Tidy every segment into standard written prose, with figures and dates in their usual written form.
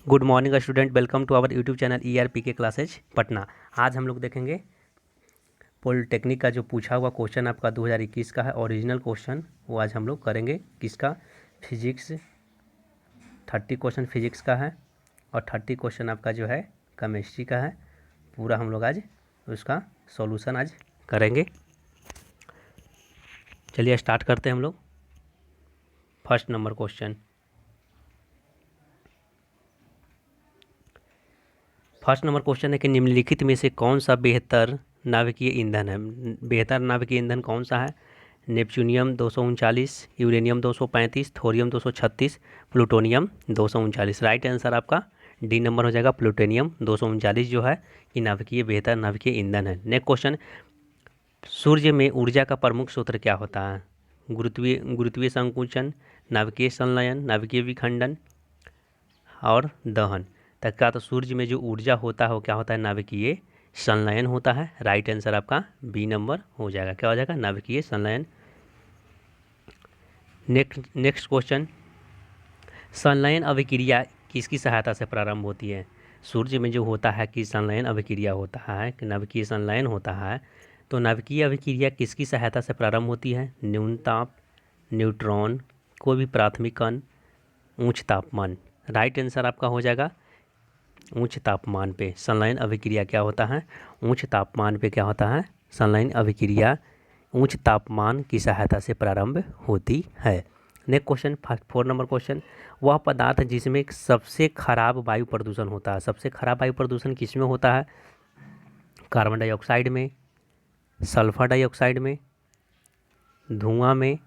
Good morning student, welcome to our YouTube channel ERPK classes Patna. आज हम लोग देखेंगे पॉलिटेक्निक का जो पूछा हुआ क्वेश्चन आपका 2021 का है ओरिजिनल क्वेश्चन। वो आज हम लोग करेंगे किसका, फिजिक्स। 30 क्वेश्चन फिजिक्स का है और 30 क्वेश्चन आपका जो है केमिस्ट्री का है। पूरा हम लोग आज उसका सॉल्यूशन आज करेंगे। चलिए स्टार्ट करते हैं हम लोग। फर्स्ट नंबर क्वेश्चन, है कि निम्नलिखित में से कौन सा बेहतर नाभिकीय ईंधन है। बेहतर नाभिकीय ईंधन कौन सा है? Neptunium 239, uranium 235, thorium 236, plutonium 239। Right answer आपका डी नंबर हो जाएगा। प्लूटोनियम 239 जो है कि नाभिकीय बेहतर नाभिकीय ईंधन है। नेक्स्ट क्वेश्चन, सूर्य में ऊर्जा का प्रमुख स्रोत क्या होता है? गुरुत्वीय संकुचन, नाभिकीय संलयन, नाभिकीय विखंडन और दहन। तक तो सूर्य में जो ऊर्जा होता है वो क्या होता है? नाभिकीय संलयन होता है। राइट आंसर आपका बी नंबर हो जाएगा। क्या हो जाएगा? नाभिकीय संलयन। नेक्स्ट क्वेश्चन, संलयन अभिक्रिया किसकी सहायता से प्रारंभ होती है? सूर्य में जो होता है कि संलयन अभिक्रिया होता है, कि नाभिकीय संलयन होता है, तो नाभिकीय अभिक्रिया किसकी सहायता से प्रारंभ होती है? न्यूनताप, न्यूट्रॉन, कोई भी प्राथमिक कण, उच्च तापमान। राइट आंसर आपका हो जाएगा उच्च तापमान पे संलयन अभिक्रिया क्या होता है? उच्च तापमान पे क्या होता है? संलयन अभिक्रिया उच्च तापमान की सहायता से प्रारंभ होती है। नेक्स्ट क्वेश्चन, 4 नंबर क्वेश्चन, वह पदार्थ जिसमें सबसे खराब वायु प्रदूषण होता है। सबसे खराब वायु प्रदूषण किसमें होता है? कार्बन डाइऑक्साइड में, सल्फर डाइऑक्साइड में, धुआं में,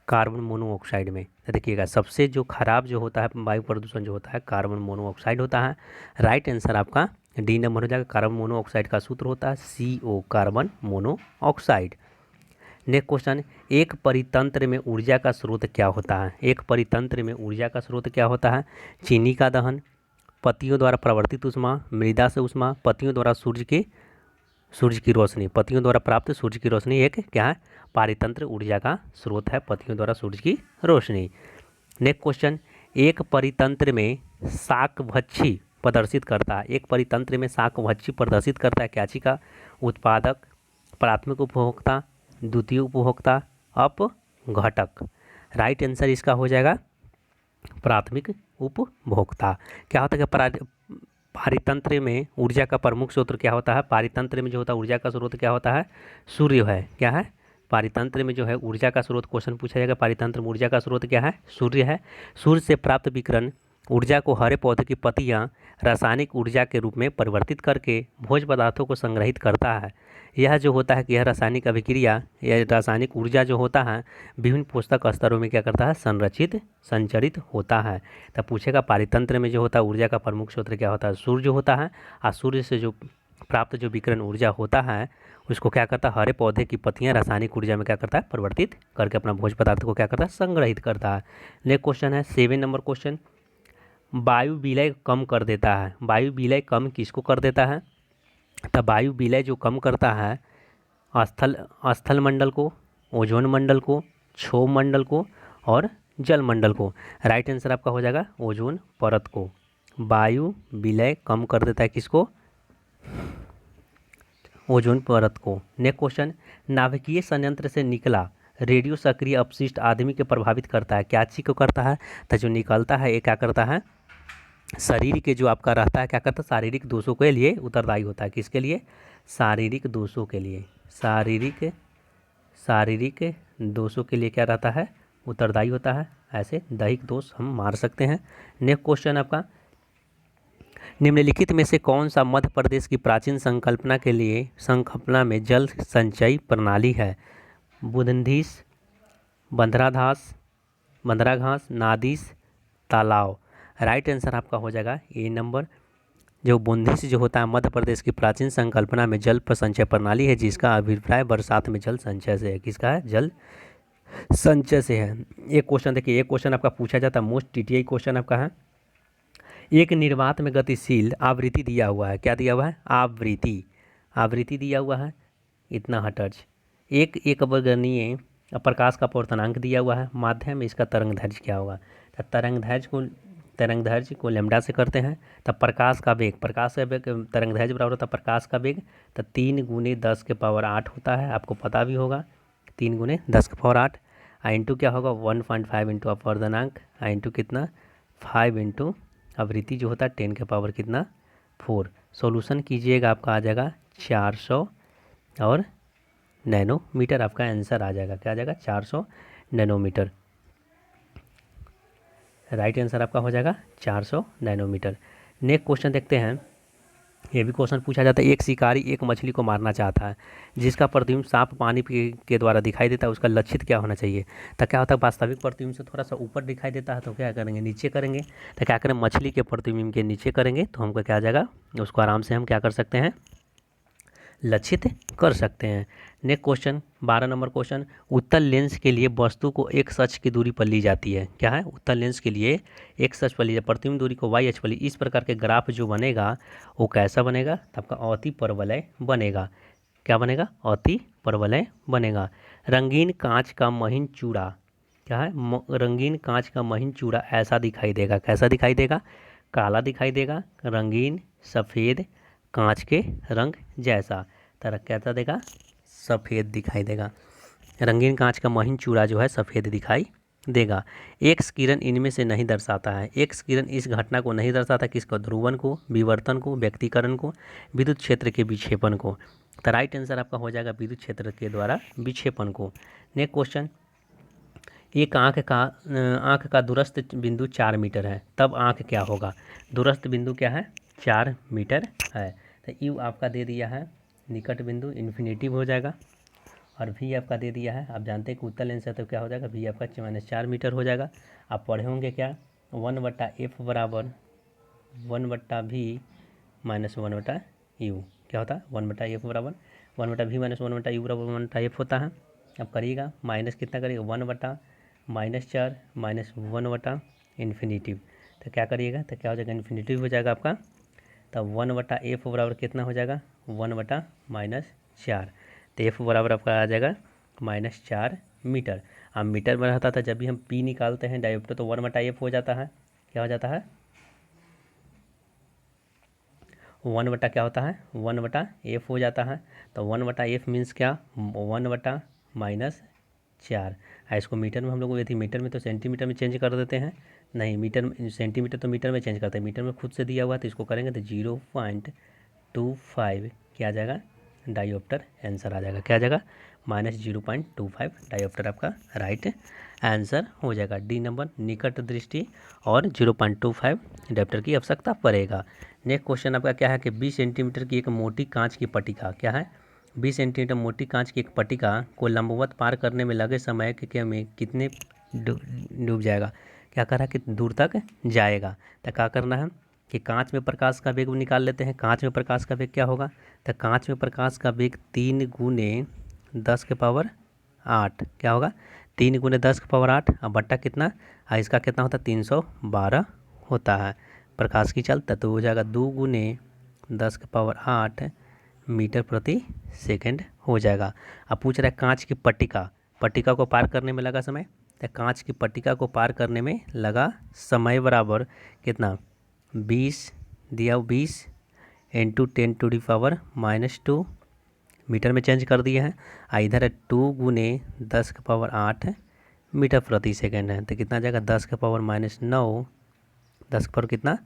कार्बन मोनोऑक्साइड में। तो देखिएगा सबसे जो खराब जो होता है वायु प्रदूषण जो होता है कार्बन मोनोऑक्साइड होता है। राइट आंसर आपका डी नंबर हो जाएगा। कार्बन मोनोऑक्साइड का सूत्र होता है CO, carbon monoxide. Next question, एक परितंत्र में ऊर्जा का स्रोत क्या होता है? एक परितंत्र में ऊर्जा का स्रोत क्या होता है? चीनी का दहन, पत्तियों द्वारा प्रवर्तित ऊष्मा, मृदा से ऊष्मा, पत्तियों द्वारा सूर्य की रोशनी। पत्तियों द्वारा प्राप्त सूर्य की रोशनी एक क्या है? पारितंत्र ऊर्जा का स्रोत है, पत्तियों द्वारा सूर्य की रोशनी। नेक्स्ट क्वेश्चन, एक परितंत्र में शाकभक्षी प्रदर्शित करता है। एक परितंत्र में शाकभक्षी प्रदर्शित करता है क्या चीज का? उत्पादक, प्राथमिक उपभोक्ता, द्वितीय उपभोक्ता, अपघटक। राइट आंसर इसका हो जाएगा प्राथमिक उपभोक्ता। क्या होता है कि पारितंत्र में ऊर्जा का प्रमुख स्रोत क्या होता है? पारितंत्र में जो होता है ऊर्जा का स्रोत क्या होता है? सूर्य है। क्या है? पारितंत्र में जो है ऊर्जा का स्रोत, क्वेश्चन पूछा जाएगा पारितंत्र में ऊर्जा का स्रोत क्या है? सूर्य है। सूर्य से प्राप्त विकिरण ऊर्जा को हरे पौधे की पत्तियां रासायनिक ऊर्जा के रूप में परिवर्तित करके भोज्य पदार्थों को संग्रहित करता है। यह जो होता है कि यह रासायनिक अभिक्रिया या रासायनिक ऊर्जा जो होता है विभिन्न पोषक स्तरों में क्या करता है? संचरित होता है। तब पूछेगा पारितंत्र में जो होता है ऊर्जा का प्रमुख स्रोत क्या होता है? सूर्य होता है। और सूर्य से जो प्राप्त जो विकिरण ऊर्जा होता है उसको क्या करता है? हरे पौधे की पत्तियां रासायनिक ऊर्जा में क्या करता है? परिवर्तित करके अपना भोज्य पदार्थ को क्या करता है? संग्रहित करता है। नेक्स्ट क्वेश्चन है 7 नंबर क्वेश्चन, वायु विलय कम कर देता है। वायु विलय कम किसको कर देता है? तब वायु विलय जो कम करता है स्थल मंडल को, ओजोन मंडल को, क्षोभ मंडल को और जल मंडल को। राइट आंसर आपका हो जाएगा ओजोन परत को। वायु विलय कम कर देता है किसको? ओजोन परत को। नेक्स्ट क्वेश्चन, नाभिकीय संयंत्र से निकला रेडियो सक्रिय अपशिष्ट आदमी के प्रभावित करता है। क्या चीज को करता है? तो जो निकलता है ये क्या करता है? शरीर के जो आपका रहता है क्या करता है? शारीरिक दोषों के लिए उत्तरदायी होता है। किसके लिए? शारीरिक दोषों के लिए। शारीरिक दोषों के लिए क्या रहता है? उत्तरदायी होता है। ऐसे दैहिक दोष हम मार सकते हैं। नेक्स्ट क्वेश्चन आपका, निम्नलिखित में से कौन सा मध्य प्रदेश की प्राचीन संकल्पना में जल संचयी प्रणाली है? बुंदीस, बंदराघास, नादिस, तालाब। राइट आंसर आपका हो जाएगा ए नंबर। जो बूंदी जो होता है मध्य प्रदेश की प्राचीन संकल्पना में जल संचय प्रणाली है, जिसका अभिप्राय बरसात में जल संचय से है। किसका है? जल संचय से है। एक क्वेश्चन देखिए, एक क्वेश्चन आपका पूछा जाता है मोस्ट TTI क्वेश्चन आपका है, एक निर्वात में गतिशील आवृत्ति दिया हुआ है। क्या दिया हुआ है? आवृत्ति दिया हुआ है इतना हर्ट्ज। एक वर्गीय प्रकाश का अपवर्तनांक दिया हुआ है। माध्यम में इसका तरंग दैर्ध्य क्या होगा? तो तरंग दैर्ध्य को तरंगदैर्घ्य को लैम्डा से करते हैं, तब प्रकाश का वेग तरंगदैर्घ्य बराबर होता है प्रकाश का वेग, तो 3 × 10⁸ होता है, आपको पता भी होगा 3 × 10⁸। इंटू क्या होगा 1.5 इंटू अपवर्धनांक, इंटू कितना 5 इंटू आवृत्ति जो होता है 10 कितना 4। सॉल्यूशन कीजिएगा, आपका आ जाएगा 400 और नैनोमीटर, आपका आंसर आ जाएगा। क्या आ जाएगा 400 नैनोमीटर। राइट आंसर आपका हो जाएगा 400 नैनोमीटर। नेक्स्ट क्वेश्चन देखते हैं। ये भी क्वेश्चन पूछा जाता है, एक शिकारी एक मछली को मारना चाहता है जिसका प्रतिबिंब साफ पानी के द्वारा दिखाई देता है, उसका लक्षित क्या होना चाहिए। तो क्या होता है, वास्तविक प्रतिबिंब से थोड़ा सा ऊपर दिखाई देता है तो क्या करेंगे नीचे करेंगे, तो क्या करें मछली के प्रतिबिंब के नीचे करेंगे तो हमको क्या आ जाएगा, उसको आराम से हम क्या कर सकते हैं लक्षित कर सकते हैं। नेक्स्ट क्वेश्चन 12 नंबर क्वेश्चन, उत्तल लेंस के लिए वस्तु को x अक्ष की दूरी पर ली जाती है। क्या है, उत्तल लेंस के लिए x अक्ष पर ली जाती है, प्रतिबिंब दूरी को y अक्ष पर ली। इस प्रकार के ग्राफ जो बनेगा वो कैसा बनेगा, तो आपका अति परवलय बनेगा। क्या बनेगा, अति परवलय बनेगा। रंगीन कांच का महीन चूड़ा, क्या है, रंगीन कांच का महीन चूड़ा ऐसा दिखाई देगा। कैसा दिखाई देगा, काला दिखाई देगा, रंगीन सफ़ेद कांच के रंग जैसा। तरह कैसा देगा, सफ़ेद दिखाई देगा। रंगीन कांच का महीन चूड़ा जो है सफ़ेद दिखाई देगा। एक्स किरण इनमें से नहीं दर्शाता है। एक्स किरण इस घटना को नहीं दर्शाता, किसको, ध्रुवन को, विवर्तन को, व्यक्तीकरण को, विद्युत क्षेत्र के विक्षेपण को। तो राइट आंसर आपका हो जाएगा विद्युत क्षेत्र के द्वारा विक्षेपण को। नेक्स्ट क्वेश्चन, एक आँख का दूरस्थ बिंदु 4 मीटर है, तब आँख क्या होगा। दूरस्थ बिंदु क्या है, 4 मीटर है। तो यू आपका दे दिया है निकट बिंदु, इन्फिनेटिव हो जाएगा। और भी आपका दे दिया है, आप जानते हैं कि उत्तल लेंस है तो क्या हो जाएगा, भी आपका -4 मीटर हो जाएगा। आप पढ़े होंगे क्या, 1/f बराबर 1/v माइनस 1/u। क्या होता है, 1/f बराबर 1/v माइनस 1/u बराबर 1/f होता है। अब करिएगा माइनस कितना करिएगा, 1/-4 माइनस 1/ इन्फिनेटिव। तो क्या करिएगा, तो क्या हो जाएगा, इन्फिनेटिव हो जाएगा आपका। तब 1/f बराबर कितना हो जाएगा, 1/-4। तो f बराबर आपका आ जाएगा -4 मीटर। अब मीटर में रहता था, जब भी हम p निकालते हैं डायोप्टर तो 1/f हो जाता है। क्या हो जाता है, 1/ क्या होता है, 1/f हो जाता है। तो 1/f मीन्स क्या, 1/-4। इसको मीटर में हम लोग, यदि मीटर में तो सेंटीमीटर में चेंज कर देते हैं, नहीं मीटर सेंटीमीटर तो मीटर में चेंज करते हैं, मीटर में खुद से दिया हुआ तो इसको करेंगे तो 0.25 क्या आ जाएगा, डायोप्टर आंसर आ जाएगा। क्या आ जाएगा, -0.25 डायोप्टर आपका राइट आंसर हो जाएगा। डी नंबर निकट दृष्टि और 0.25 डायोप्टर की आवश्यकता पड़ेगा। नेक्स्ट क्वेश्चन आपका क्या है कि 20 सेंटीमीटर की एक मोटी कांच की पट्टिका, क्या है, 20 सेंटीमीटर मोटी कांच की एक पट्टिका को लंबवत पार करने में लगे समय के क्या में कितने डूब जाएगा। क्या कर रहा है कि दूर तक जाएगा। तो क्या करना है कि कांच में प्रकाश का वेग निकाल लेते हैं। कांच में प्रकाश का वेग क्या होगा, तो कांच में प्रकाश का वेग 3 × 10⁸ क्या होगा, 3 × 10⁸ और बट्टा कितना, इसका कितना होता है 312 होता है प्रकाश की चाल। तो हो जाएगा 2 × 10⁸ मीटर प्रति सेकंड हो जाएगा। अब पूछ रहा है कांच की पट्टिका को पार करने में लगा समय। तो कांच की पट्टिका को पार करने में लगा समय बराबर कितना, 20 दिया, 20 × 10⁻⁻2 मीटर में चेंज कर दिए हैं। इधर है 2 × 10⁸ मीटर प्रति सेकंड है। तो कितना आ जाएगा, 10⁻⁻9 10 पर कितना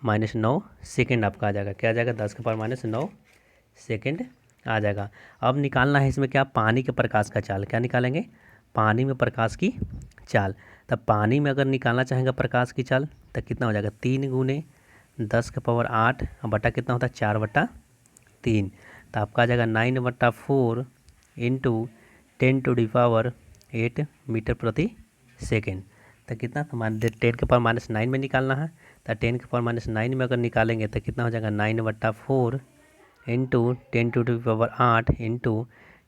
-9 सेकेंड आपका आ जाएगा। क्या आ जाएगा, 10⁻⁹ सेकेंड आ जाएगा। अब निकालना है इसमें क्या, पानी के प्रकाश का चाल। क्या निकालेंगे, पानी में प्रकाश की चाल। तब पानी में अगर निकालना चाहेंगे प्रकाश की चाल तो कितना हो जाएगा, 3 × 10⁸ बटा कितना होता है 4/3। तो आपका आ जाएगा 9/4 × 10⁸ मीटर प्रति सेकेंड। तो कितना, 10⁻⁹ में निकालना है। तो 10⁻⁹ में अगर निकालेंगे तो कितना हो जाएगा, 9/4 × 10⁸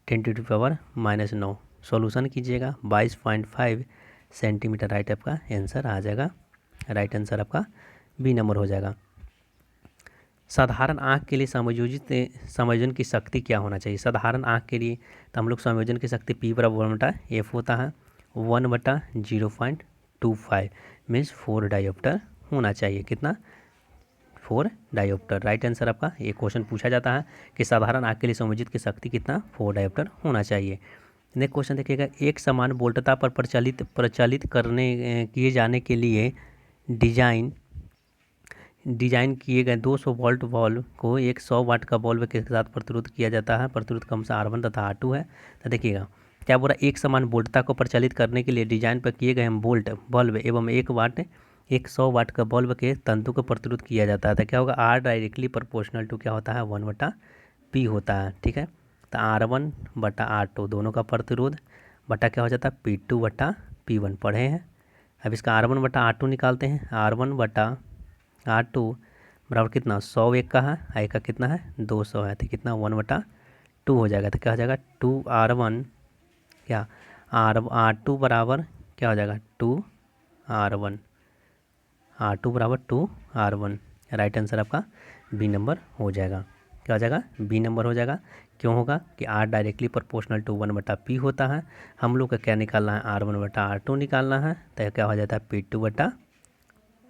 × 10⁻⁻9। सॉल्यूशन कीजिएगा 22.5 सेंटीमीटर राइट आपका आंसर आ जाएगा। राइट आंसर आपका बी नंबर हो जाएगा। साधारण आँख के लिए समायोजन की शक्ति क्या होना चाहिए। साधारण आँख के लिए तो हम लोग समायोजन की शक्ति P बराबर 1/f होता है, 1/0.25 मीन्स 4 डायोप्टर होना चाहिए। कितना? 4 डायोप्टर। राइट आंसर आपका। एक क्वेश्चन पूछा जाता है कि साधारण आग के लिए संयोजित की शक्ति कितना 4 डायोप्टर होना चाहिए। नेक्स्ट क्वेश्चन देखिएगा, एक समान वोल्टता पर प्रचलित करने किए जाने के लिए डिजाइन किए गए 200 वोल्ट बल्ब को एक 100 वाट का बल्ब के साथ प्रतिरोध किया जाता है। प्रतिरोध क्रमशः R1 तथा R2 है। तो देखिएगा क्या बोला, एक समान वोल्टता को प्रचलित करने के लिए डिजाइन पर किए गए वोल्ट बल्ब एवं 100 वाट का बल्ब के तंतु को प्रतिरोध किया जाता है। तो क्या होगा, R डायरेक्टली प्रोपोर्शनल टू क्या होता है 1/P होता है। ठीक है, तो R1 बटा R2 दोनों का प्रतिरोध बटा क्या हो जाता है P2 बटा P1 पढ़े हैं। अब इसका R1 बटा R2 निकालते हैं। R1 बटा R2 बराबर कितना 100 एक का है, एक का कितना है 200 है, तो कितना 1/2 हो जाएगा। तो क्या हो जाएगा 2R1 क्या R2 बराबर क्या हो जाएगा 2R1, R2 बराबर 2R1। राइट आंसर आपका बी नंबर हो जाएगा। क्या हो जाएगा बी नंबर हो जाएगा। क्यों होगा कि R directly proportional to 1/P होता है। हम लोग का क्या निकालना है R1 बटा R2 निकालना है। तो क्या हो जाता है P2 बटा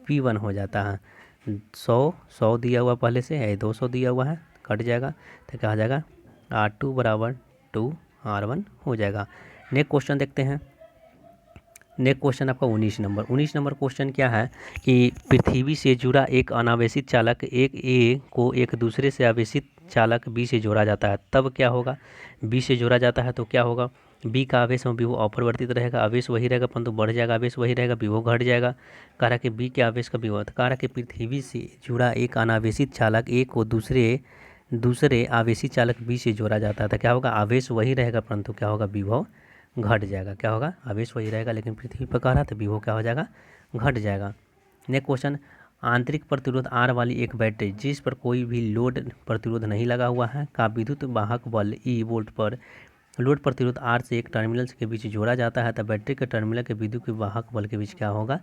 P1 हो जाता है। 100 दिया हुआ पहले से है, 200 दिया हुआ है, कट जाएगा। तो क्या हो जाएगा R2 बराबर 2R1 हो जाएगा। नेक्स्ट क्वेश्चन देखते हैं। नेक्स्ट क्वेश्चन आपका 19 नंबर क्वेश्चन क्या है कि पृथ्वी से जुड़ा एक अनावेशित चालक एक ए को एक दूसरे से आवेशित चालक बी से जोड़ा जाता है, तब क्या होगा। बी से जोड़ा जाता है तो क्या होगा, बी का आवेश में विभव अपरिवर्तित रहेगा, आवेश वही रहेगा परंतु बढ़ जाएगा, आवेश वही रहेगा विभव घट जाएगा। कह रहा कि बी के आवेश का विभव, कह रहा कि पृथ्वी से जुड़ा एक अनावेशित चालक ए को दूसरे आवेशित चालक बी से जोड़ा जाता है, तो क्या होगा आवेश वही रहेगा परंतु क्या होगा विभव घट जाएगा। क्या होगा आवेश वही रहेगा लेकिन पृथ्वी पर कह रहा तो विभव क्या हो जाएगा घट जाएगा। नेक्स्ट क्वेश्चन, आंतरिक प्रतिरोध R वाली एक बैटरी जिस पर कोई भी लोड प्रतिरोध नहीं लगा हुआ है का विद्युत वाहक बल E वोल्ट पर लोड प्रतिरोध R से एक टर्मिनल के बीच जोड़ा जाता है, तो बैटरी के टर्मिनल के विद्युत वाहक बल के बीच क्या होगा,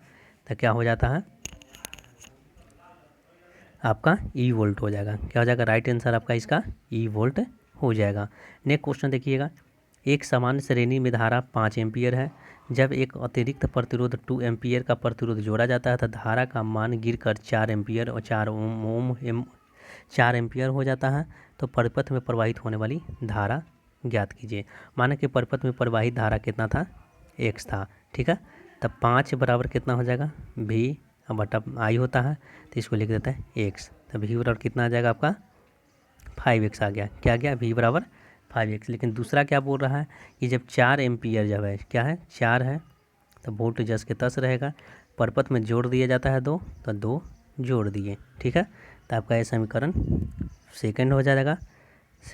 तो क्या हो जाता है आपका E वोल्ट हो जाएगा। क्या हो जाएगा राइट आंसर आपका इसका E वोल्ट हो जाएगा। नेक्स्ट क्वेश्चन देखिएगा, एक समान श्रेणी में धारा 5 एम्पियर है, जब एक अतिरिक्त प्रतिरोध 2 एम्पियर का प्रतिरोध जोड़ा जाता है तो धारा का मान गिरकर 4 एम्पियर और 4 एम्पियर हो जाता है। तो परिपथ में प्रवाहित होने वाली धारा ज्ञात कीजिए। माना कि परिपथ में प्रवाहित धारा कितना था x था। ठीक है, तब 5 बराबर कितना हो जाएगा v बटा i होता है, तो इसको लिख देते हैं x। तो v बराबर कितना आ जाएगा आपका 5x आ गया। क्या आ गया v बराबर 5x। लेकिन दूसरा क्या बोल रहा है कि जब 4 एम्पियर जब है क्या है 4 है तो वोल्ट जस के तस रहेगा, परपथ में जोड़ दिया जाता है 2 तो 2 जोड़ दिए। ठीक है, तो आपका ये समीकरण सेकंड हो जाएगा।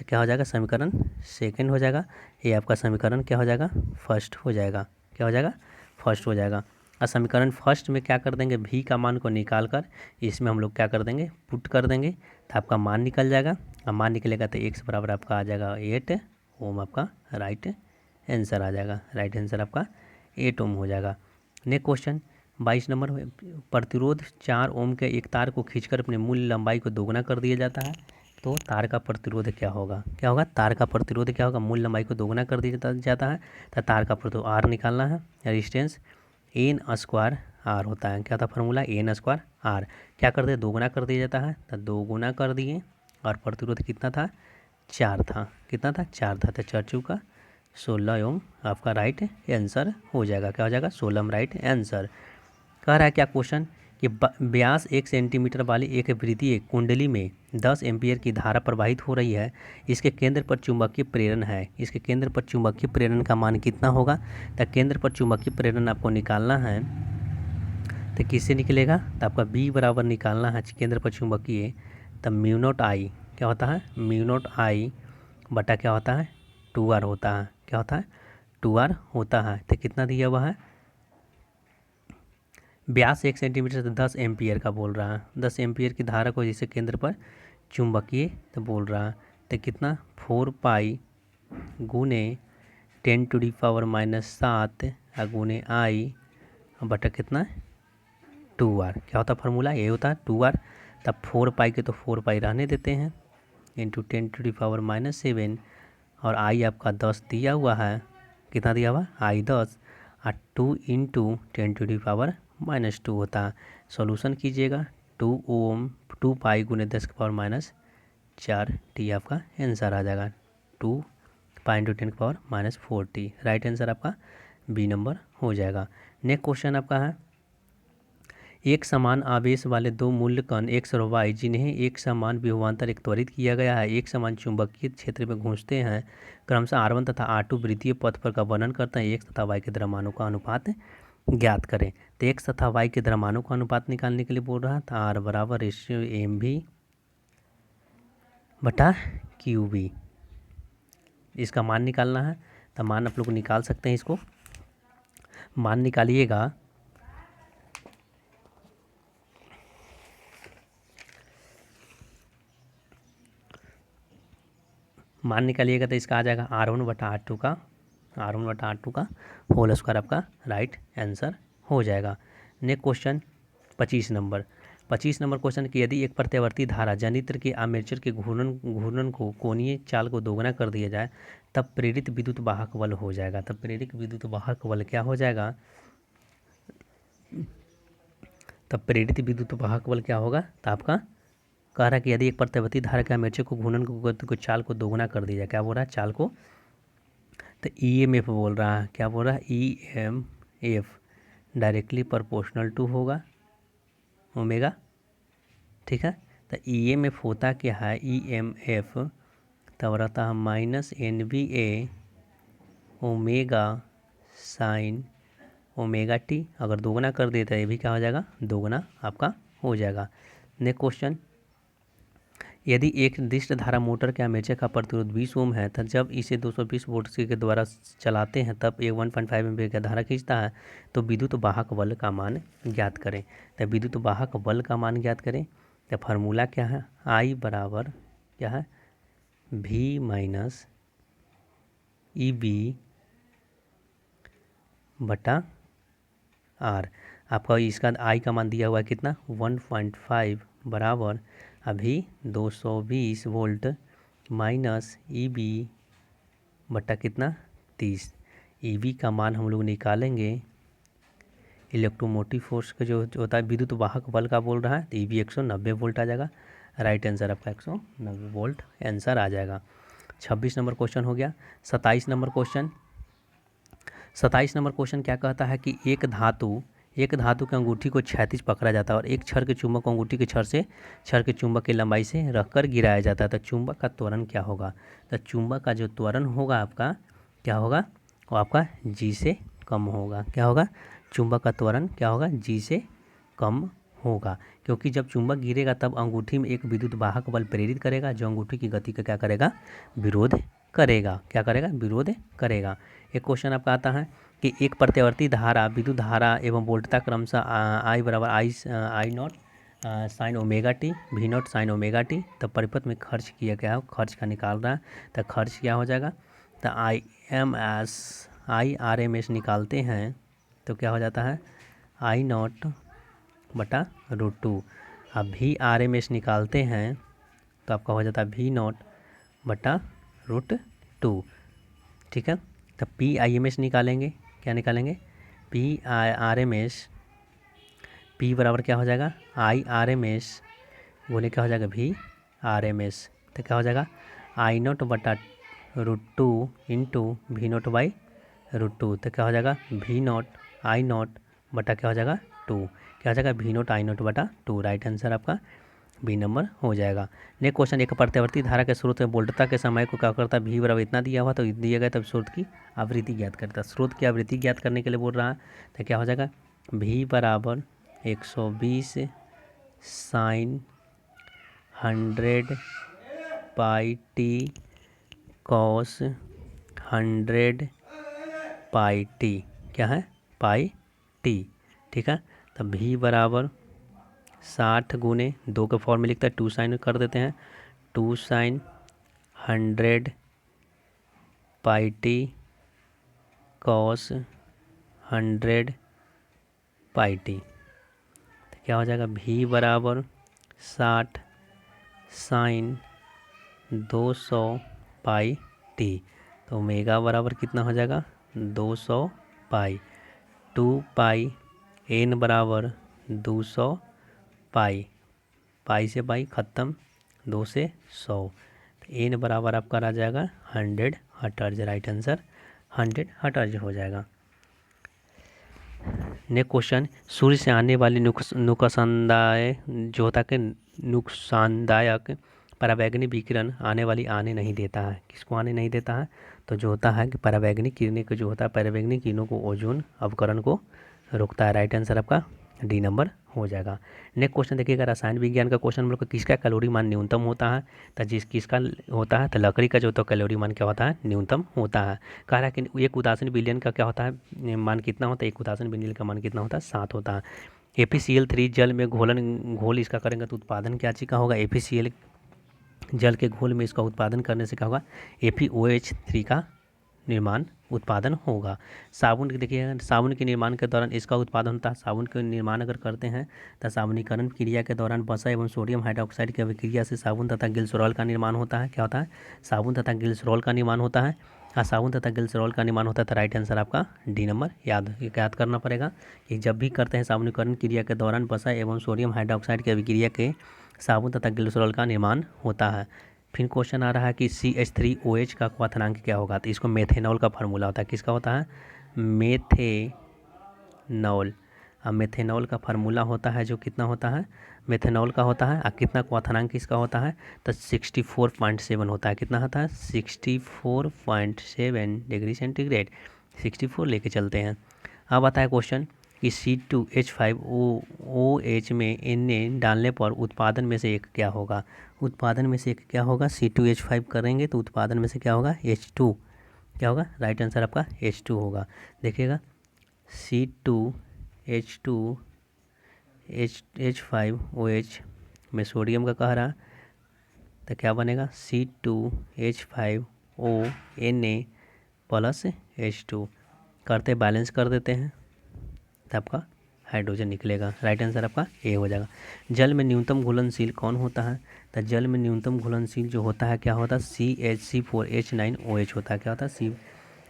क्या हो जाएगा समीकरण सेकंड हो जाएगा। ये आपका समीकरण क्या हो जाएगा फर्स्ट हो जाएगा। क्या हो जाएगा फर्स्ट हो जाएगा। और समीकरण फर्स्ट में क्या कर देंगे v का मान को निकाल कर इसमें हम लोग क्या कर देंगे पुट कर देंगे, तो आपका मान निकल जाएगा। और मान निकलेगा तो x बराबर आपका आ जाएगा 8 ओम आपका राइट आंसर आ जाएगा। राइट आंसर आपका 8 ओम हो जाएगा। नेक्स्ट क्वेश्चन 22 नंबर, प्रतिरोध 4 ओम के एक तार को खींचकर अपने मूल लंबाई को दोगुना कर दिया जाता है, तो तार का प्रतिरोध क्या होगा। क्या होगा तार का प्रतिरोध क्या होगा, मूल लंबाई को दोगुना कर दिया जाता है, तो तार का प्रतिरोध R निकालना है। रेजिस्टेंस n² R होता है। क्या था फार्मूला n² R। क्या कर दिए दोगुना कर दिया जाता है, तो दोगुना कर दिए और प्रतिरोध कितना था 4 था। कितना था 4 था, तो 4 चौका 16 ओम आपका राइट आंसर हो जाएगा। क्या हो जाएगा 16 राइट आंसर। कह रहा है क्या क्वेश्चन कि व्यास 1 सेंटीमीटर वाली एक वृत्तीय कुंडली में 10 एम्पियर की धारा प्रवाहित हो रही है, इसके केंद्र पर चुंबकीय प्रेरण है, इसके केंद्र पर चुंबकीय प्रेरण का मान कितना होगा। तो केंद्र पर चुंबकीय प्रेरण आपको निकालना है, तो किससे निकलेगा, तो आपका B बराबर निकालना है केंद्र पर चुंबकीय, तब म्यू नॉट I क्या होता है म्यू नॉट I बटा क्या होता है 2R होता है। क्या होता है 2R होता है। तो कितना दिया हुआ है व्यास 1 सेंटीमीटर से 10 एम्पियर का बोल रहा है, 10 एम्पियर की धारा को जैसे केंद्र पर चुंबकीय तो बोल रहा है, तो कितना 4 पाई गुने 10⁻⁻7 गुने I बटा कितना 2R। क्या होता फार्मूला ये होता है 2R। तब 4 पाई के तो 4 पाई रहने देते हैं इंटू 10⁻⁻7 और I आपका 10 दिया हुआ है। कितना दिया हुआ I 10 और 2 इंटू 10⁻⁻2 होता है सॉल्यूशन कीजिएगा 2 ओम 2 पाई गुने 10⁻⁴ टी आपका आंसर आ जाएगा। 2 pi into 10⁻⁴ T, right answer आपका बी नंबर हो जाएगा। नेक्स्ट क्वेश्चन आपका है, एक समान आवेश वाले दो मूल्य कण x और y जिन्हें एक समान विभवांतर एक त्वरित किया गया है, एक समान चुंबकीय क्षेत्र में घूमते हैं, क्रमशः R1 तथा R2 वृत्तीय पथ पर का वर्णन करते हैं, x तथा y के द्रव्यमानों का अनुपात ज्ञात करें। तो x तथा y के द्रव्यमानों का अनुपात निकालने के लिए बोल रहा था R बराबर रेशियो mv बटा QV, इसका मान निकालना है। तो मान आप लोग निकाल सकते हैं, इसको मान निकालिएगा। मान निकालिएगा तो इसका आ जाएगा R1/R2 का होल स्क्वायर आपका राइट आंसर हो जाएगा। नेक्स्ट क्वेश्चन 25 नंबर क्वेश्चन कि यदि एक प्रत्यावर्ती धारा जनित्र के आर्मेचर के घूर्णन को कोणीय चाल को दोगुना कर दिया जाए तब प्रेरित विद्युत वाहक बल हो जाएगा। तब प्रेरित विद्युत वाहक बल क्या हो जाएगा? तब प्रेरित विद्युत वाहक बल क्या होगा? तो आपका कह रहा है कि यदि एक प्रत्यावर्ती धारा के आर्मेचर को घूर्णन को चाल को दोगुना कर दिया जाए, क्या बोल रहा है? चाल को, तो ईएमएफ बोल रहा है। क्या बोल रहा है? ईएमएफ डायरेक्टली प्रोपोर्शनल टू होगा ओमेगा, ठीक है। तो ईएमएफ होता क्या है? ईएमएफ तब रहता है -NVA omega sine omega T. अगर दोगुना कर देता है ये भी क्या हो जाएगा? दोगुना आपका हो जाएगा। नेक्स्ट क्वेश्चन, यदि एक निर्दिष्ट धारा मोटर के आर्मेचर का प्रतिरोध 20 ओम है, तब जब इसे 220 वोल्ट के द्वारा चलाते हैं तब एक 1.5 एम्पीयर का धारा खींचता है, तो विद्युत वाहक बल का मान ज्ञात करें। तो विद्युत वाहक बल का मान ज्ञात करें तो फार्मूला क्या है? I बराबर क्या है? V माइनस EB बटा R। आपका इसका I का मान दिया हुआ है कितना? 1.5 बराबर अभी 220 वोल्ट माइनस EB बटा कितना? 30। EB का मान हम लोग निकालेंगे इलेक्ट्रोमोटिव फोर्स का जो होता है विद्युत वाहक बल का बोल रहा है, तो EB 190 वोल्ट आ जाएगा। राइट आंसर आपका 190 वोल्ट आंसर आ जाएगा। 26 नंबर क्वेश्चन हो गया। 27 नंबर क्वेश्चन क्या कहता है कि एक धातु के अंगूठी को क्षैतिज पकड़ा जाता है और एक छड़ के चुंबक को अंगूठी के छड़ के चुंबक की लंबाई से रखकर गिराया जाता है, तो चुंबक का त्वरण क्या होगा? तो चुंबक का जो त्वरण होगा आपका क्या होगा? वो आपका G से कम होगा। क्या होगा? चुंबक का त्वरण क्या होगा? G से कम होगा, क्योंकि जब चुंबक गिरेगा तब अंगूठी में एक विद्युत वाहक बल प्रेरित करेगा जो अंगूठी की गति का क्या करेगा? विरोध करेगा। क्या करेगा? विरोध करेगा। एक क्वेश्चन आपका आता है कि एक प्रत्यावर्ती धारा विद्युत धारा एवं वोल्टता क्रमशः I बराबर I naught sine omega T, V naught sine omega T, तब परिपथ में खर्च किया गया, खर्च का निकाल रहा है, तो खर्च क्या हो जाएगा? तो IRMS निकालते हैं तो क्या हो जाता है? I नॉट बटा √2। अब VRMS निकालते हैं तो आपका हो जाता है V नॉट बटा √2, ठीक है। तब PIMS निकालेंगे, क्या निकालेंगे? PIRMS, P बराबर क्या हो जाएगा? IRMS बोले क्या हो जाएगा? VRMS, तो क्या हो जाएगा? I नॉट बटा √2 इंटू V नॉट बाई √2, तो क्या हो जाएगा? V नॉट I नॉट बटा क्या हो जाएगा? 2। क्या हो जाएगा? V नॉट I नॉट बटा 2। राइट आंसर आपका बी नंबर हो जाएगा। नेक्स्ट क्वेश्चन, एक प्रत्यावर्ती धारा के स्रोत में वोल्टता के समय को क्या करता है? V बराबर इतना दिया हुआ तो दिया गया, तब स्रोत की आवृत्ति ज्ञात करता है। स्रोत की आवृत्ति ज्ञात करने के लिए बोल रहा है, तो क्या हो जाएगा? V बराबर 120 sign 100 pi T cos 100 pi T, क्या है? पाई टी, ठीक है। तब V बराबर 60 गुने 2 के फॉर्म में लिखता है, 2 साइन कर देते हैं, 2 sign 100 pi T cos 100 pi T, तो क्या हो जाएगा? V बराबर 60 साइन 200 पाई टी, तो ओमेगा बराबर कितना हो जाएगा? 200 पाई, 2 पाई N बराबर 200 पाई, पाई से पाई ख़त्म, 2 से 100, तो एन बराबर आपका आ जाएगा 100 हर्ट्ज। राइट आंसर 100 हर्ट्ज हो जाएगा। नेक्स्ट क्वेश्चन, सूर्य से आने वाली नुकसानदायक जो होता है कि नुकसानदायक पराबैंगनी विकिरण आने नहीं देता है। किसको आने नहीं देता है? तो जो होता है कि पराबैंगनी किरणें को जो होता है पराबैंगनी किरणों को ओजोन अवकरण को रोकता है। राइट आंसर आपका डी नंबर हो जाएगा। नेक्स्ट क्वेश्चन देखिएगा, रसायन विज्ञान का क्वेश्चन हम लोग को किसका कैलोरी मान न्यूनतम होता है? तो किसका होता है? तो लकड़ी का जो तो कैलोरी मान क्या होता है? न्यूनतम होता है। कह रहा है कि 1 बिलियन का क्या होता है मान कितना होता है? 1 बिलियन का मान कितना होता है? 7 होता है। APCl3 जल में घोल इसका करेंगे तो उत्पादन क्या चीज़ का होगा? APCl जल के घोल में इसका उत्पादन करने से क्या होगा? FeOH3 का निर्माण उत्पादन होगा। साबुन की देखिए, साबुन के निर्माण के दौरान इसका उत्पादन होता है। साबुन के निर्माण अगर करते हैं तो साबुनीकरण क्रिया के दौरान वसा एवं सोडियम हाइड्रोक्साइड की अभिक्रिया से साबुन तथा ग्लिसरॉल का निर्माण होता है। क्या होता है? साबुन तथा ग्लिसरॉल का निर्माण होता है। साबुन तथा ग्लिसरॉल का निर्माण होता है। तो राइट आंसर आपका डी नंबर याद करना पड़ेगा कि जब भी करते हैं साबुनीकरण क्रिया के दौरान वसा एवं सोडियम हाइड्रोक्साइड की अभिक्रिया के साबुन तथा ग्लिसरॉल का निर्माण होता है। फिर क्वेश्चन आ रहा है कि CH3OH का क्वथनांक क्या होगा? तो इसको मेथेनॉल का फार्मूला होता है। किसका होता है? मेथेनॉल। अब मेथेनॉल का फार्मूला होता है जो कितना होता है? मेथेनॉल का होता है। और कितना क्वथनांक किसका होता है? तो 64.7 होता है। कितना होता है? 64.7 डिग्री सेंटीग्रेड। 64 लेके चलते हैं। अब आता है क्वेश्चन कि C2H5OH में Na डालने पर उत्पादन में से एक क्या होगा? उत्पादन में से एक क्या होगा? C2H5 करेंगे तो उत्पादन में से क्या होगा? H2 क्या होगा? राइट आंसर आपका H2 होगा। देखिएगा C2H2 H5OH में सोडियम का कह रहा तो क्या बनेगा? C2H5O Na प्लस H2 करते बैलेंस कर देते हैं तो आपका हाइड्रोजन निकलेगा। राइट आंसर आपका ए हो जाएगा। जल में न्यूनतम घुलनशील कौन होता है? तो जल में न्यूनतम घुलनशील जो होता है क्या होता है? CH4H9OH होता है। क्या होता है?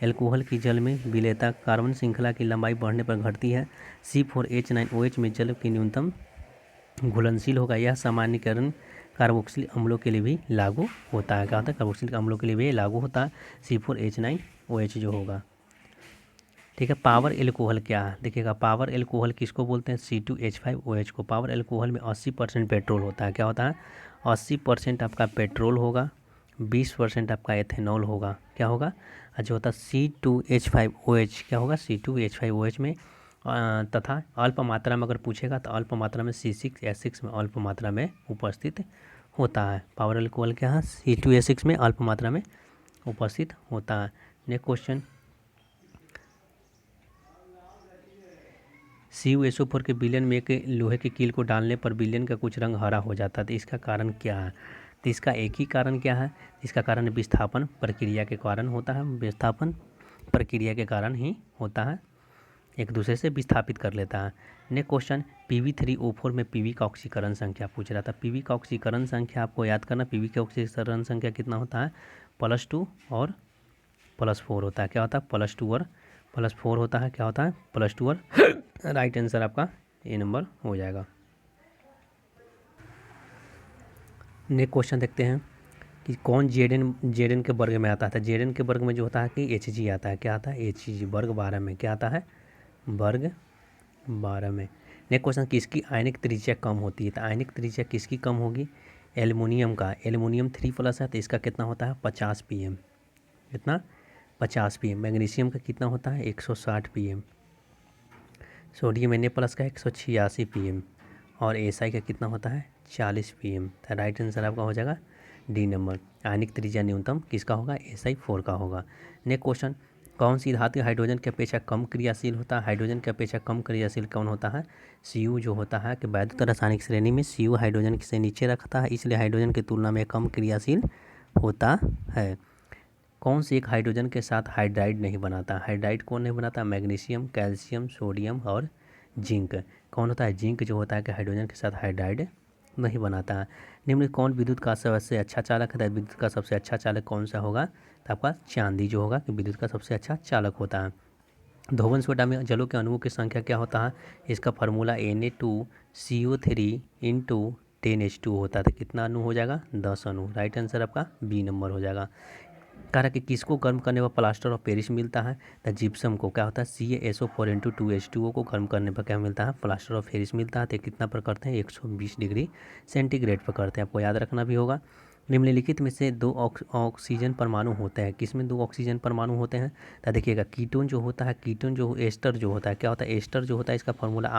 एल्कोहल की जल में विलेयता कार्बन श्रृंखला की लंबाई बढ़ने पर घटती है। C4H9OH में जल की न्यूनतम घुलनशील होगा। यह सामान्यीकरण कार्बोक्सिल अम्लों के लिए भी लागू होता है। क्या होता है? कार्बोक्सिलिक अम्लों के लिए भी लागू होता है C4H9OH जो होगा। ठीक है। पावर एल्कोहल क्या है? देखिएगा पावर एल्कोहल किसको बोलते हैं? C2H5OH को। पावर एल्कोहल में 80% पेट्रोल होता है। क्या होता है? 80% आपका पेट्रोल होगा, 20% आपका एथेनॉल होगा। क्या होगा? जो होता है C2H5OH क्या होगा? C2H5OH में तथा अल्प मात्रा में अगर पूछेगा तो अल्प मात्रा में C6H6 में अल्प मात्रा में उपस्थित होता है। पावर एल्कोहल क्या है? C2H6 में अल्प मात्रा में उपस्थित होता है। नेक्स्ट क्वेश्चन, CuSO4 के विलयन में एक लोहे की कील को डालने पर विलयन का कुछ रंग हरा हो जाता है। तो इसका कारण क्या है? तो इसका एक ही कारण क्या है? इसका कारण विस्थापन प्रक्रिया के कारण होता है। विस्थापन प्रक्रिया के कारण ही होता है, एक दूसरे से विस्थापित कर लेता है। नेक्स्ट क्वेश्चन, Pb3O4 में Pb का ऑक्सीकरण संख्या पूछ रहा था। Pb का ऑक्सीकरण संख्या आपको याद करना। Pb का ऑक्सीकरण संख्या कितना होता है? +2 और +4 होता है। क्या होता है? +2 और +4 होता है। क्या होता है? +2 और राइट आंसर आपका ए नंबर हो जाएगा। नेक्स्ट क्वेश्चन देखते हैं कि कौन जेडन के वर्ग में आता है। जेडन के वर्ग में जो होता है कि Hg आता है। क्या आता है? Hg वर्ग 12 में। क्या आता है? वर्ग 12 में। नेक्स्ट क्वेश्चन, किसकी आयनिक त्रिज्या कम होती है? तो आयनिक त्रिज्या किसकी कम होगी? एल्युमिनियम का। एल्युमिनियम 3+ है तो इसका कितना होता है? 50 pm। कितना? 50 pm। मैग्नीशियम का कितना होता है? 160 pm। सोडियम Na+ का 186 pm और SI का कितना होता है? 40 pm। तो राइट आंसर आपका हो जाएगा डी नंबर। आयनिक त्रिज्या न्यूनतम किसका होगा? SI4 का होगा। नेक्स्ट क्वेश्चन, कौन सी धातु हाइड्रोजन की अपेक्षा कम क्रियाशील होता है? हाइड्रोजन की अपेक्षा कम क्रियाशील कौन होता है? Cu जो होता है कि वैद्युत रासायनिक श्रेणी में Cu हाइड्रोजन से नीचे रखता है, इसलिए हाइड्रोजन की तुलना में कम क्रियाशील होता है। कौन सी एक हाइड्रोजन के साथ हाइड्राइड नहीं बनाता? हाइड्राइड कौन नहीं बनाता? मैग्नीशियम, कैल्शियम, सोडियम और जिंक। कौन होता है? जिंक जो होता है कि हाइड्रोजन के साथ हाइड्राइड नहीं बनाता है। निम्न कौन विद्युत का सबसे अच्छा चालक है? विद्युत का सबसे अच्छा चालक कौन सा होगा? तो आपका चांदी जो होगा कि विद्युत का सबसे अच्छा चालक होता है। धोवन सोडा में जलों के अणुओं की संख्या क्या होता है, इसका फार्मूला Na2CO3 इंटू 10H2 होता है। तो कितना अणु हो जाएगा, 10 अणु। राइट आंसर आपका बी नंबर हो जाएगा। कह रहा कि किसको गर्म करने पर प्लास्टर ऑफ पेरिस मिलता है, तो जिप्सम को क्या होता है CaSO4 इंटू 2H2O को गर्म करने पर क्या मिलता है, प्लास्टर ऑफ पेरिस मिलता है। तो कितना पर करते हैं, 120 डिग्री सेंटीग्रेड पर करते हैं, आपको याद रखना भी होगा। निम्नलिखित में से 2 ऑक्सीजन परमाणु होते हैं, किसमें 2 ऑक्सीजन परमाणु होते हैं, तो देखिएगा कीटोन जो होता है, कीटोन जो एस्टर जो होता है, क्या होता है, एस्टर जो होता है इसका फार्मूला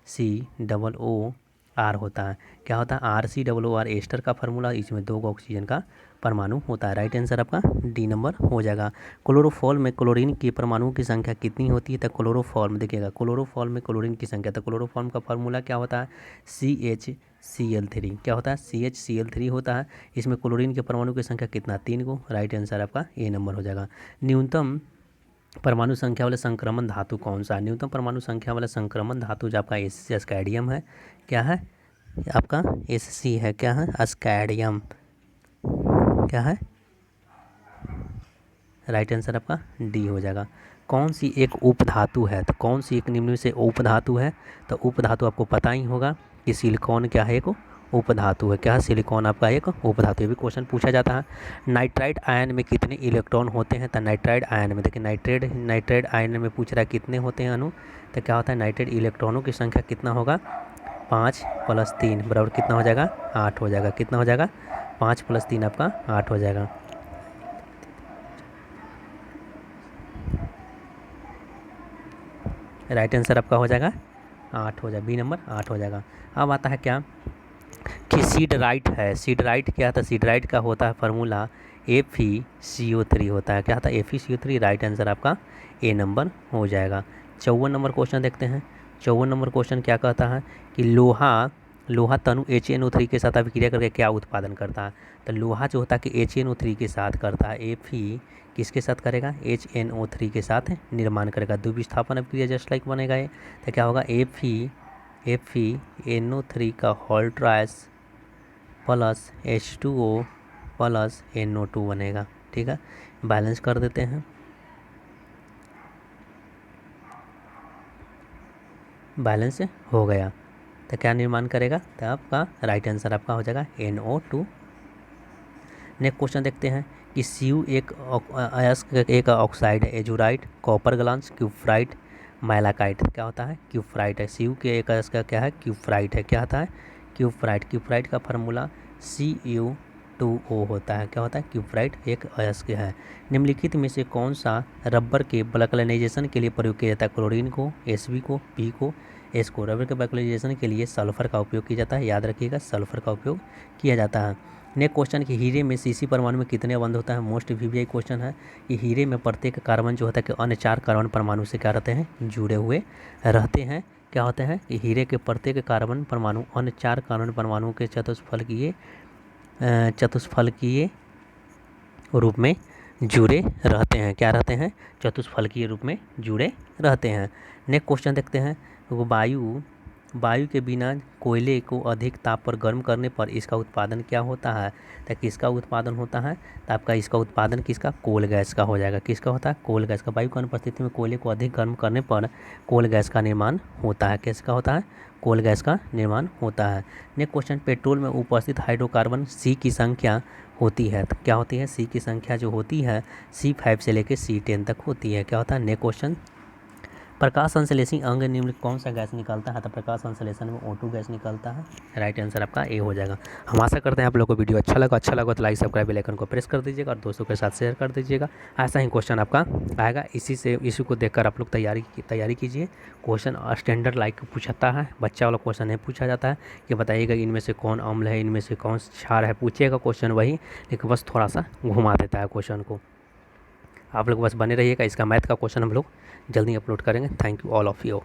RCOOR होता है। क्या होता है, RCOOR एस्टर का फार्मूला, इसमें 2 ऑक्सीजन का परमाणु होता है। राइट आंसर आपका डी नंबर हो जाएगा। क्लोरोफॉर्म में क्लोरीन के परमाणुओं की संख्या कितनी होती है, तो क्लोरोफॉर्म देखिएगा, क्लोरोफॉर्म में क्लोरीन की संख्या, तो क्लोरोफॉर्म का फार्मूला क्या होता है, CHCl3। क्या होता है, CHCl3 होता है। इसमें क्लोरीन के परमाणु की संख्या कितना, 3 को। राइट आंसर आपका ए नंबर हो जाएगा। न्यूनतम परमाणु संख्या वाला संक्रमण धातु कौन सा है, न्यूनतम परमाणु संख्या वाला संक्रमण धातु जो आपका स्कैडियम है, क्या है आपका SC है, क्या है स्कैडियम, क्या है। राइट आंसर आपका डी हो जाएगा। कौन सी एक उपधातु है, तो कौन सी एक निम्न में से उपधातु है, तो उपधातु आपको पता ही होगा कि सिलिकॉन क्या है, एक उपधातु है। क्या है, सिलिकॉन आपका एक उपधातु। ये भी क्वेश्चन पूछा जाता है। नाइट्राइड आयन में कितने इलेक्ट्रॉन होते हैं, तो नाइट्राइड आयन में देखिए, नाइट्राइड आयन में पूछ रहा है कितने होते हैं अणु, तो क्या होता है, नाइट्राइड इलेक्ट्रॉनों की संख्या कितना होगा, 5 + 3 बराबर कितना हो जाएगा, 8 हो जाएगा। कितना हो जाएगा, 5 + 3 आपका 8 हो जाएगा। राइट आंसर आपका हो जाएगा 8 हो जाएगा, बी नंबर 8 हो जाएगा। अब आता है क्या कि सीडराइट है, सीडराइट क्या था, सीडराइट का होता है फार्मूला FeCO3 होता है। क्या होता है, FeCO3। राइट आंसर आपका ए नंबर हो जाएगा। 54 नंबर क्वेश्चन देखते हैं। 54 नंबर क्वेश्चन क्या कहता है कि लोहा तनु HNO3 के साथ अभिक्रिया करके क्या उत्पादन करता है, तो लोहा जो होता है कि HNO3 के साथ करता है, Fe किसके साथ करेगा, HNO3 के साथ निर्माण करेगा, द्विविस्थापन अभिक्रिया जस्ट लाइक बनेगा ये। तो क्या होगा, FeNO3 का whole ट्राइस plus H2O plus NO2 बनेगा। ठीक है, बैलेंस कर देते हैं, बैलेंस हो गया। तो क्या निर्माण करेगा, तो आपका राइट आंसर आपका हो जाएगा NO2। नेक्स्ट क्वेश्चन देखते हैं कि Cu एक अयस्क एक ऑक्साइड है, एजुराइट, कॉपर ग्लांस, क्यूफ्राइट, मैलाकाइट। क्या होता है, क्यूफ्राइट है। Cu के एक अयस्क का क्या है, क्यूफ्राइट है। क्या होता है, क्यूफ्राइट। क्यूफ्राइट का फार्मूला Cu2O होता है। क्या होता है, क्यूफ्राइट एक अयस्क है। निम्नलिखित में से कौन सा रबर के वल्कनाइजेशन के लिए प्रयोग किया जाता है, क्लोरीन को, Sb को, P को, S को। रबर के वल्कनाइजेशन के लिए सल्फर का उपयोग किया जाता है, याद रखिएगा सल्फर का उपयोग किया जाता है। नेक्स्ट क्वेश्चन कि हीरे में Cc परमाणु में कितने बंध होता है, मोस्ट VVI क्वेश्चन है कि हीरे में प्रत्येक कार्बन जो होता है कि अन्य 4 कार्बन परमाणु से क्या रहते हैं, जुड़े हुए रहते हैं। क्या होते हैं कि हीरे के प्रत्येक कार्बन परमाणु अन्य 4 कार्बन परमाणुओं के चतुष्फलकीय रूप में जुड़े रहते हैं। क्या रहते हैं, चतुष्फलकीय रूप में जुड़े रहते हैं। नेक्स्ट क्वेश्चन देखते हैं, वायु के बिना कोयले को अधिक ताप पर गर्म करने पर इसका उत्पादन क्या होता है, तो किसका उत्पादन होता है, तो आपका इसका उत्पादन किसका, कोल गैस का हो जाएगा। किसका होता है, कोल गैस का। वायु की अनुपस्थिति में कोयले को अधिक गर्म करने पर कोल गैस का निर्माण होता है। किसका होता है, कोल गैस का निर्माण होता है। नेक्स्ट क्वेश्चन, पेट्रोल में उपस्थित हाइड्रोकार्बन C की संख्या होती है, तो क्या होती है, C की संख्या जो होती है C5 से लेकर C10 तक होती है। क्या होता है, नेक्स्ट क्वेश्चन, प्रकाश संश्लेषी अंग निम्न कौन सा गैस निकलता है, तो प्रकाश संश्लेषण में O2 गैस निकलता है। राइट आंसर आपका ए हो जाएगा। हम आशा करते हैं आप लोगों को वीडियो अच्छा लगा तो लाइक सब्सक्राइब बेल आइकन को प्रेस कर दीजिएगा और दोस्तों के साथ शेयर कर दीजिएगा। ऐसा ही क्वेश्चन आपका आएगा, इसी को देखकर आप लोग तैयारी कीजिए। क्वेश्चन स्टैंडर्ड लाइक पूछता है, बच्चा वाला क्वेश्चन नहीं पूछा जाता है कि बताइएगा इनमें से कौन अम्ल है, इनमें से कौन क्षार है, पूछिएगा क्वेश्चन वही, लेकिन बस थोड़ा सा घुमा देता है क्वेश्चन को। आप लोग बस बने रहिएगा, इसका मैथ का क्वेश्चन हम लोग जल्दी अपलोड करेंगे। Thank you all of you.